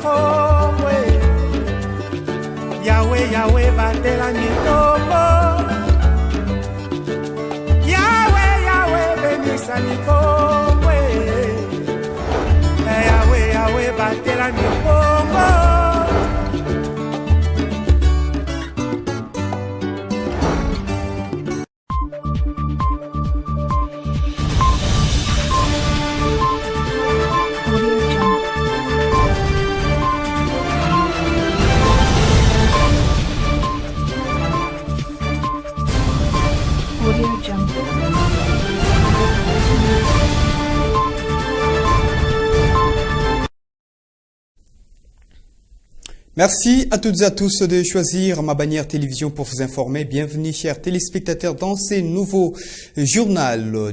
Congo. Yahweh, Yahweh, batela mikongo. Yahweh, Yahweh, benisa mikongo. Yahweh, Yahweh, batela mikongo. Merci à toutes et à tous de choisir ma bannière télévision pour vous informer. Bienvenue, chers téléspectateurs, dans ce nouveau journal.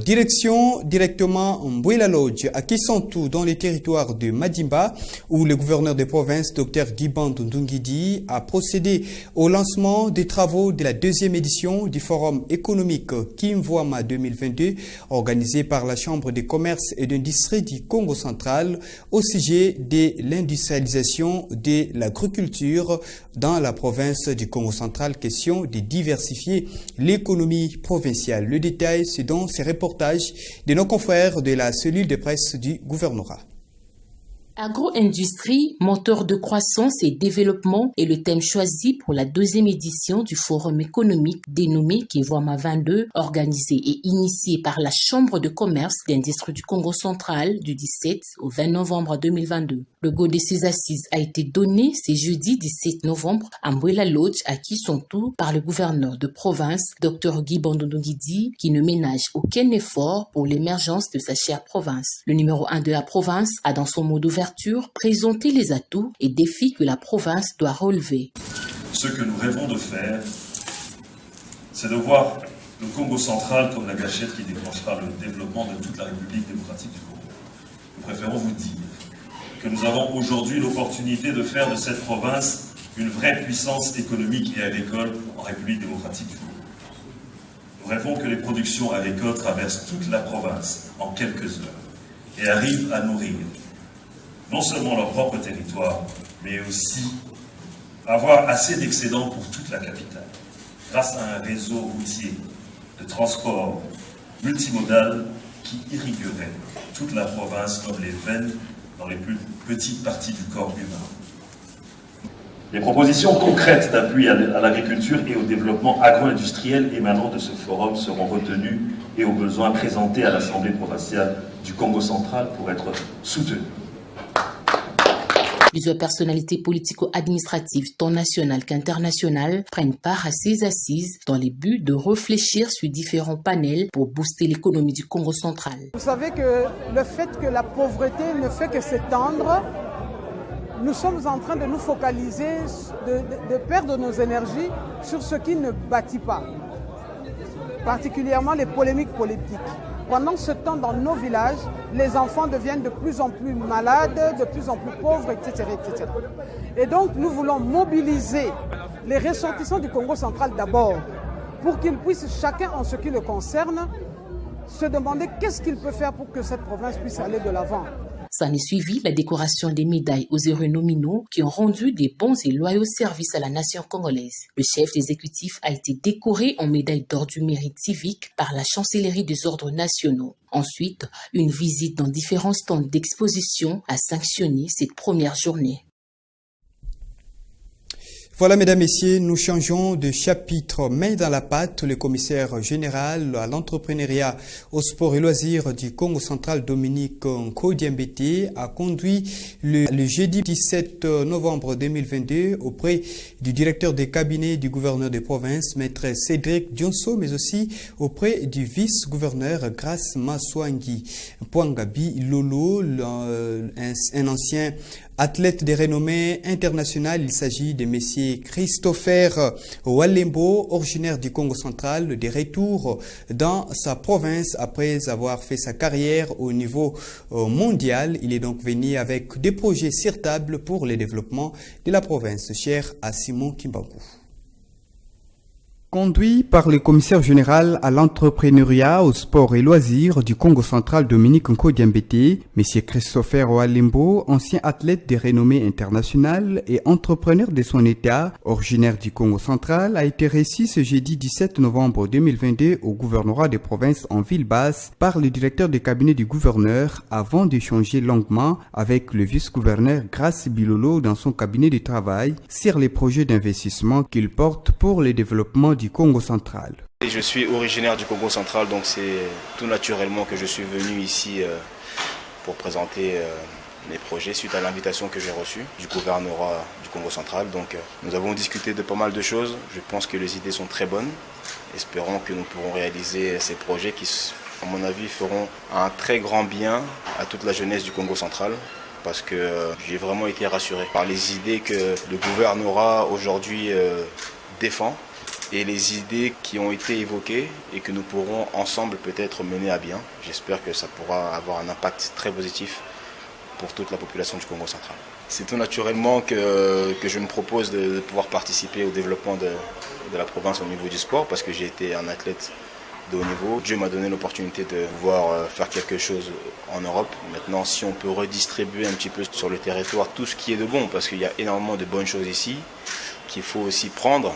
Directement Mbouela Lodge, à Kissantou, dans les territoires de Madimba, où le gouverneur de province, Dr Guiban Ndungidi, a procédé au lancement des travaux de la deuxième édition du Forum économique Kimvouama 2022, organisé par la Chambre de commerce et d'industrie du Congo central, au sujet de l'industrialisation de l'agriculture dans la province du Congo central, question de diversifier l'économie provinciale. Le détail, c'est dans ces reportages de nos confrères de la cellule de presse du gouvernorat. Agro-industrie, moteur de croissance et développement est le thème choisi pour la deuxième édition du Forum économique dénommé Kimvouama 22, organisé et initié par la Chambre de commerce d'industrie du Congo central du 17 au 20 novembre 2022. Le go de ces assises a été donné ce jeudi 17 novembre à Mbouela Lodge, à Kissantou, par le gouverneur de province, Dr Guiban Ndungidi, qui ne ménage aucun effort pour l'émergence de sa chère province. Le numéro 1 de la province a dans son mot d'ouverture présenter les atouts et défis que la province doit relever. Ce que nous rêvons de faire, c'est de voir le Congo central comme la gâchette qui déclenchera le développement de toute la République démocratique du Congo. Nous préférons vous dire que nous avons aujourd'hui l'opportunité de faire de cette province une vraie puissance économique et agricole en République démocratique du Congo. Nous rêvons que les productions agricoles traversent toute la province en quelques heures et arrivent à nourrir non seulement leur propre territoire, mais aussi avoir assez d'excédents pour toute la capitale, grâce à un réseau routier de transport multimodal qui irriguerait toute la province comme les veines dans les plus petites parties du corps humain. Les propositions concrètes d'appui à l'agriculture et au développement agro-industriel émanant de ce forum seront retenues et aux besoins présentés à l'Assemblée provinciale du Congo central pour être soutenues. Plusieurs personnalités politico-administratives, tant nationales qu'internationales, prennent part à ces assises dans le but de réfléchir sur différents panels pour booster l'économie du Congo central. Vous savez que le fait que la pauvreté ne fait que s'étendre, nous sommes en train de nous focaliser, de perdre nos énergies sur ce qui ne bâtit pas, particulièrement les polémiques politiques. Pendant ce temps, dans nos villages, les enfants deviennent de plus en plus malades, de plus en plus pauvres, etc., etc. Et donc, nous voulons mobiliser les ressortissants du Congo central d'abord, pour qu'ils puissent, chacun en ce qui le concerne, se demander qu'est-ce qu'il peut faire pour que cette province puisse aller de l'avant. S'en est suivi la décoration des médailles aux héros nominaux qui ont rendu des bons et loyaux services à la nation congolaise. Le chef exécutif a été décoré en médaille d'or du mérite civique par la chancellerie des ordres nationaux. Ensuite, une visite dans différents stands d'exposition a sanctionné cette première journée. Voilà, mesdames, messieurs, nous changeons de chapitre. Main dans la pâte, le commissaire général à l'entrepreneuriat, au sport et loisirs du Congo central, Dominique Nkodiambete, a conduit le jeudi 17 novembre 2022 auprès du directeur des cabinets du gouverneur de province, maître Cédric Dionso, mais aussi auprès du vice-gouverneur Grace Maswangi Pwangabi Lolo, un ancien athlète de renommée internationale. Il s'agit de messieurs Christopher Walembo, originaire du Congo central, de retour dans sa province après avoir fait sa carrière au niveau mondial. Il est donc venu avec des projets sur table pour le développement de la province, cher à Simon Kimbangu. Conduit par le commissaire général à l'entrepreneuriat, au sport et loisirs du Congo central Dominique Nkodiambete, M. Christopher Owalembo, ancien athlète de renommée internationale et entrepreneur de son état, originaire du Congo central, a été reçu ce jeudi 17 novembre 2022 au gouvernorat des provinces en ville basse par le directeur de cabinet du gouverneur avant d'échanger longuement avec le vice-gouverneur Grace Bilolo dans son cabinet de travail sur les projets d'investissement qu'il porte pour le développement du Congo central. Je suis originaire du Congo central, donc c'est tout naturellement que je suis venu ici pour présenter mes projets suite à l'invitation que j'ai reçue du gouvernorat du Congo central. Donc nous avons discuté de pas mal de choses. Je pense que les idées sont très bonnes. Espérons que nous pourrons réaliser ces projets qui, à mon avis, feront un très grand bien à toute la jeunesse du Congo central. Parce que j'ai vraiment été rassuré par les idées que le gouvernorat aujourd'hui défend et les idées qui ont été évoquées et que nous pourrons ensemble peut-être mener à bien. J'espère que ça pourra avoir un impact très positif pour toute la population du Congo central. C'est tout naturellement que je me propose de pouvoir participer au développement de la province au niveau du sport parce que j'ai été un athlète de haut niveau. Dieu m'a donné l'opportunité de pouvoir faire quelque chose en Europe. Maintenant, si on peut redistribuer un petit peu sur le territoire tout ce qui est de bon, parce qu'il y a énormément de bonnes choses ici, qu'il faut aussi prendre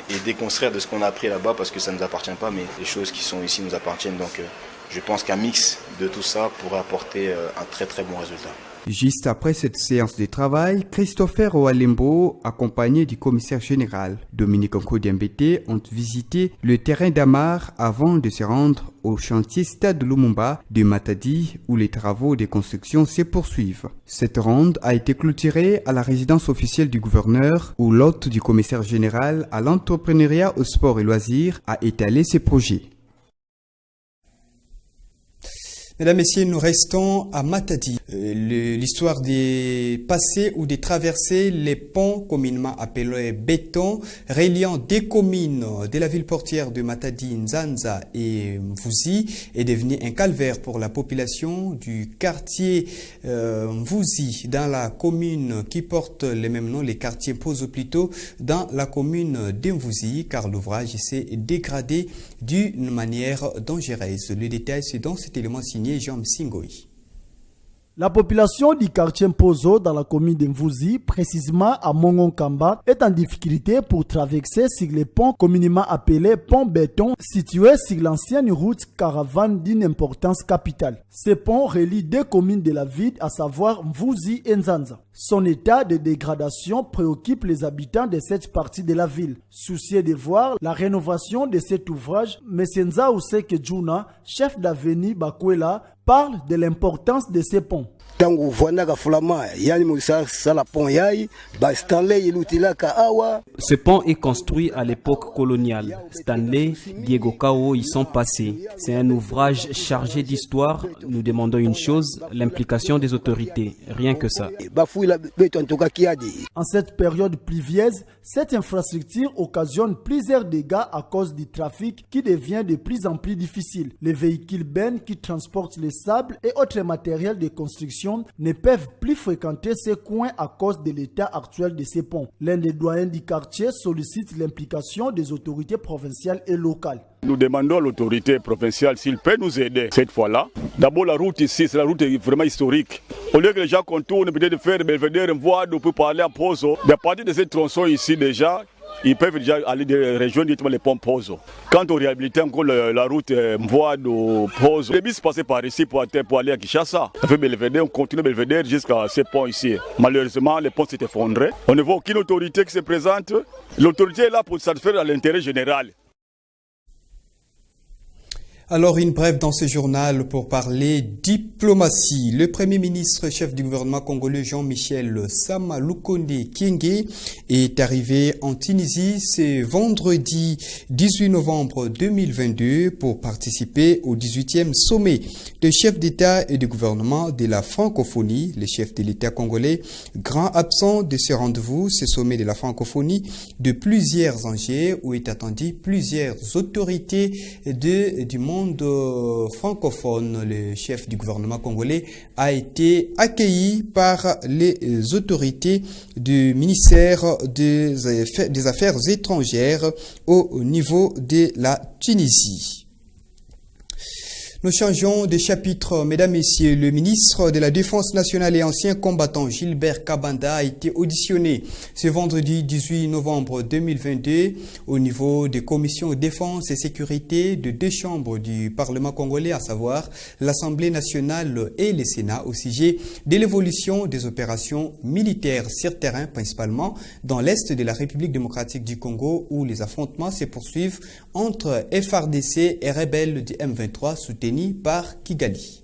et déconstruire de ce qu'on a appris là-bas, parce que ça ne nous appartient pas, mais les choses qui sont ici nous appartiennent. Donc je pense qu'un mix de tout ça pourrait apporter un très très bon résultat. Juste après cette séance de travail, Christopher Owalembo, accompagné du commissaire général Dominique Nkodiambete, ont visité le terrain d'Amar avant de se rendre au chantier Stade Lumumba de Matadi où les travaux de construction se poursuivent. Cette ronde a été clôturée à la résidence officielle du gouverneur où l'hôte du commissaire général à l'entrepreneuriat, au sport et loisirs a étalé ses projets. Mesdames, Messieurs, nous restons à Matadi. L'histoire des passés ou des traversées, les ponts communément appelés béton, reliant des communes de la ville portière de Matadi, Nzanza et Mvuzi, est devenu un calvaire pour la population du quartier Mvuzi, dans la commune qui porte le même nom, les quartiers Pozo plutôt, dans la commune d'Mvuzi, car l'ouvrage s'est dégradé d'une manière dangereuse. Le détail, c'est dans cet élément signé Jean Msingoi. La population du quartier Mpozo dans la commune de Mvuzi, précisément à Mongonkamba, est en difficulté pour traverser sur les ponts communément appelés ponts béton situés sur l'ancienne route caravane d'une importance capitale. Ces ponts relient deux communes de la ville, à savoir Mvuzi et Nzanza. Son état de dégradation préoccupe les habitants de cette partie de la ville. Soucieux de voir la rénovation de cet ouvrage, M. Nzaouseke Djouna, chef d'avenue Bakwela, parle de l'importance de ces ponts. Ce pont est construit à l'époque coloniale. Stanley, Diego Cao y sont passés. C'est un ouvrage chargé d'histoire. Nous demandons une chose, l'implication des autorités. Rien que ça. En cette période pluvieuse, cette infrastructure occasionne plusieurs dégâts à cause du trafic qui devient de plus en plus difficile. Les véhicules bennes qui transportent le sable et autres matériels de construction ne peuvent plus fréquenter ces coins à cause de l'état actuel de ces ponts. L'un des doyens du quartier sollicite l'implication des autorités provinciales et locales. Nous demandons à l'autorité provinciale s'il peut nous aider cette fois-là. D'abord, la route ici, c'est la route vraiment historique. Au lieu que les gens contournent, peut-être de faire Belvedere, voir, on peut parler à Pozo. À partir de ces tronçons ici déjà, ils peuvent déjà aller rejoindre les ponts Pozo. Quand on réhabilite encore la route Mvoado Pozo, les bus passaient par ici pour aller à Kinshasa. On fait Belvedere, on continue Belvedere jusqu'à ces ponts ici. Malheureusement, les ponts s'est effondrés. On ne voit aucune autorité qui se présente. L'autorité est là pour satisfaire à l'intérêt général. Alors, une brève dans ce journal pour parler diplomatie. Le Premier ministre, chef du gouvernement congolais Jean-Michel Sama Lukonde Kyenge est arrivé en Tunisie ce vendredi 18 novembre 2022 pour participer au 18e sommet de chefs d'État et de gouvernement de la francophonie. Le chef de l'État congolais, grand absent de ce rendez-vous, ce sommet de la francophonie, de plusieurs enjeux où est attendu plusieurs autorités du monde monde francophone. Le chef du gouvernement congolais a été accueilli par les autorités du ministère des Affaires étrangères au niveau de la Tunisie. Nous changeons de chapitre, mesdames, messieurs. Le ministre de la Défense nationale et ancien combattant Gilbert Kabanda a été auditionné ce vendredi 18 novembre 2022 au niveau des commissions défense et sécurité de deux chambres du Parlement congolais, à savoir l'Assemblée nationale et le Sénat, au sujet de l'évolution des opérations militaires sur terrain, principalement dans l'est de la République démocratique du Congo, où les affrontements se poursuivent entre FARDC et rebelles du M23 soutenus par Kigali.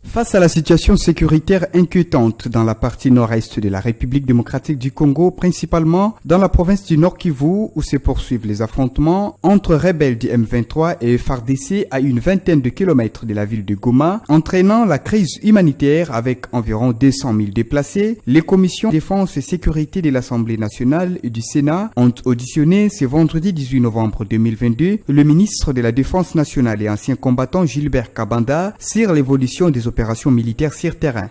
Face à la situation sécuritaire inquiétante dans la partie nord-est de la République démocratique du Congo, principalement dans la province du Nord Kivu, où se poursuivent les affrontements entre rebelles du M23 et FARDC à une vingtaine de kilomètres de la ville de Goma, entraînant la crise humanitaire avec environ 200 000 déplacés, les commissions défense et sécurité de l'Assemblée nationale et du Sénat ont auditionné ce vendredi 18 novembre 2022 le ministre de la Défense nationale et ancien combattant Gilbert Kabanda sur l'évolution des opérations militaires sur terrain.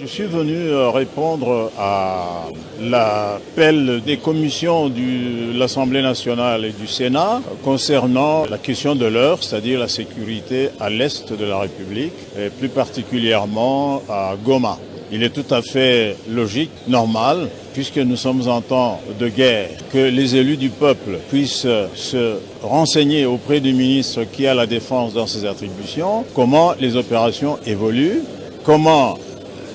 Je suis venu répondre à l'appel des commissions de l'Assemblée nationale et du Sénat concernant la question de l'heure, c'est-à-dire la sécurité à l'est de la République, et plus particulièrement à Goma. Il est tout à fait logique, normal, puisque nous sommes en temps de guerre, que les élus du peuple puissent se renseigner auprès du ministre qui a la défense dans ses attributions, comment les opérations évoluent, comment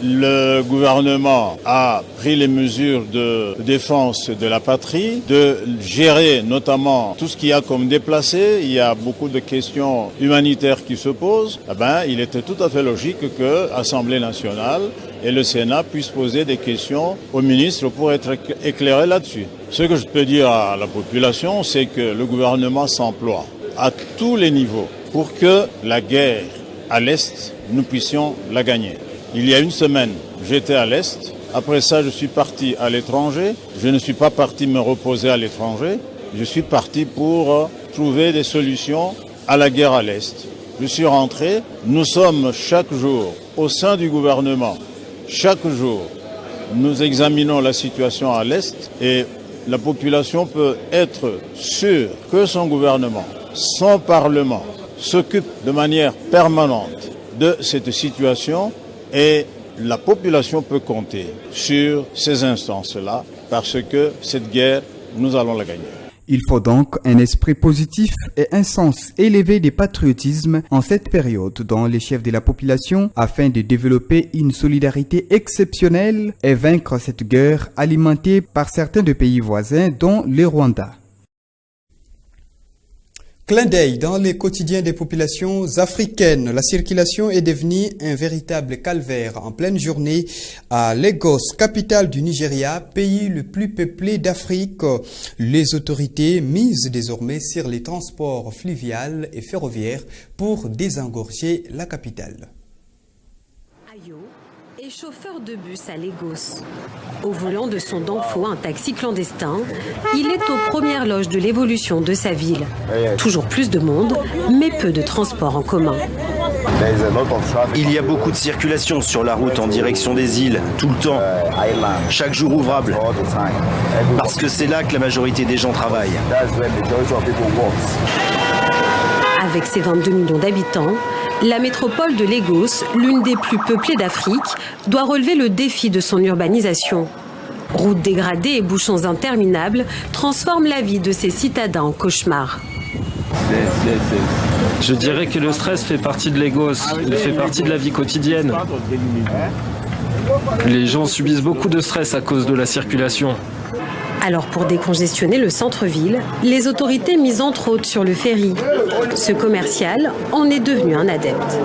le gouvernement a pris les mesures de défense de la patrie, de gérer notamment tout ce qu'il y a comme déplacés. Il y a beaucoup de questions humanitaires qui se posent. Il était tout à fait logique que l'Assemblée nationale et le Sénat puissent poser des questions au ministre pour être éclairés là-dessus. Ce que je peux dire à la population, c'est que le gouvernement s'emploie à tous les niveaux pour que la guerre à l'Est, nous puissions la gagner. Il y a une semaine, j'étais à l'Est. Après ça, je suis parti à l'étranger. Je ne suis pas parti me reposer à l'étranger. Je suis parti pour trouver des solutions à la guerre à l'Est. Je suis rentré. Nous sommes chaque jour au sein du gouvernement. Chaque jour, nous examinons la situation à l'Est et la population peut être sûre que son gouvernement, son Parlement, s'occupe de manière permanente de cette situation. Et la population peut compter sur ces instances-là parce que cette guerre, nous allons la gagner. Il faut donc un esprit positif et un sens élevé de patriotisme en cette période dans les chefs de la population afin de développer une solidarité exceptionnelle et vaincre cette guerre alimentée par certains des pays voisins dont le Rwanda. Clin d'œil dans les quotidiens des populations africaines. La circulation est devenue un véritable calvaire en pleine journée à Lagos, capitale du Nigeria, pays le plus peuplé d'Afrique. Les autorités misent désormais sur les transports fluviaux et ferroviaires pour désengorger la capitale. Est chauffeur de bus à Lagos. Au volant de son Danfo, un taxi clandestin, il est aux premières loges de l'évolution de sa ville. Toujours plus de monde, mais peu de transports en commun. Il y a beaucoup de circulation sur la route en direction des îles, tout le temps, chaque jour ouvrable, parce que c'est là que la majorité des gens travaillent. Avec ses 22 millions d'habitants, la métropole de Lagos, l'une des plus peuplées d'Afrique, doit relever le défi de son urbanisation. Routes dégradées et bouchons interminables transforment la vie de ses citadins en cauchemar. Je dirais que le stress fait partie de Lagos, il fait partie de la vie quotidienne. Les gens subissent beaucoup de stress à cause de la circulation. Alors pour décongestionner le centre-ville, les autorités misent entre autres sur le ferry. Ce commercial en est devenu un adepte.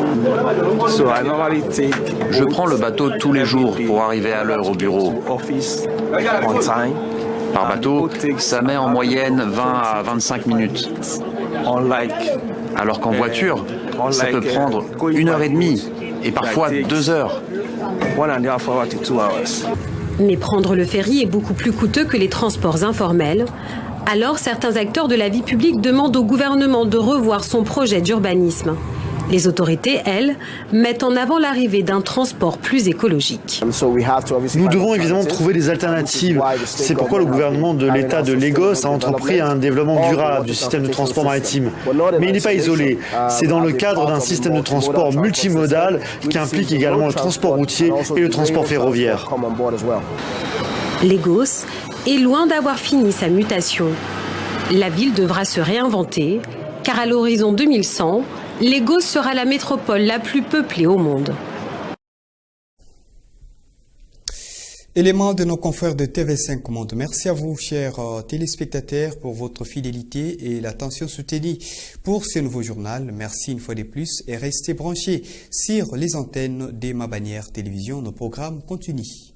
Je prends le bateau tous les jours pour arriver à l'heure au bureau. Par bateau, ça met en moyenne 20 à 25 minutes. Alors qu'en voiture, ça peut prendre 1h30 et parfois 2 heures. Mais prendre le ferry est beaucoup plus coûteux que les transports informels. Alors, certains acteurs de la vie publique demandent au gouvernement de revoir son projet d'urbanisme. Les autorités, elles, mettent en avant l'arrivée d'un transport plus écologique. Nous devons évidemment trouver des alternatives. C'est pourquoi le gouvernement de l'État de Lagos a entrepris un développement durable du système de transport maritime. Mais il n'est pas isolé. C'est dans le cadre d'un système de transport multimodal qui implique également le transport routier et le transport ferroviaire. Lagos est loin d'avoir fini sa mutation. La ville devra se réinventer, car à l'horizon 2100, Lagos sera la métropole la plus peuplée au monde. Élément de nos confrères de TV5 Monde. Merci à vous, chers téléspectateurs, pour votre fidélité et l'attention soutenue pour ce nouveau journal. Merci une fois de plus et restez branchés sur les antennes de Ma Bannière Télévision. Nos programmes continuent.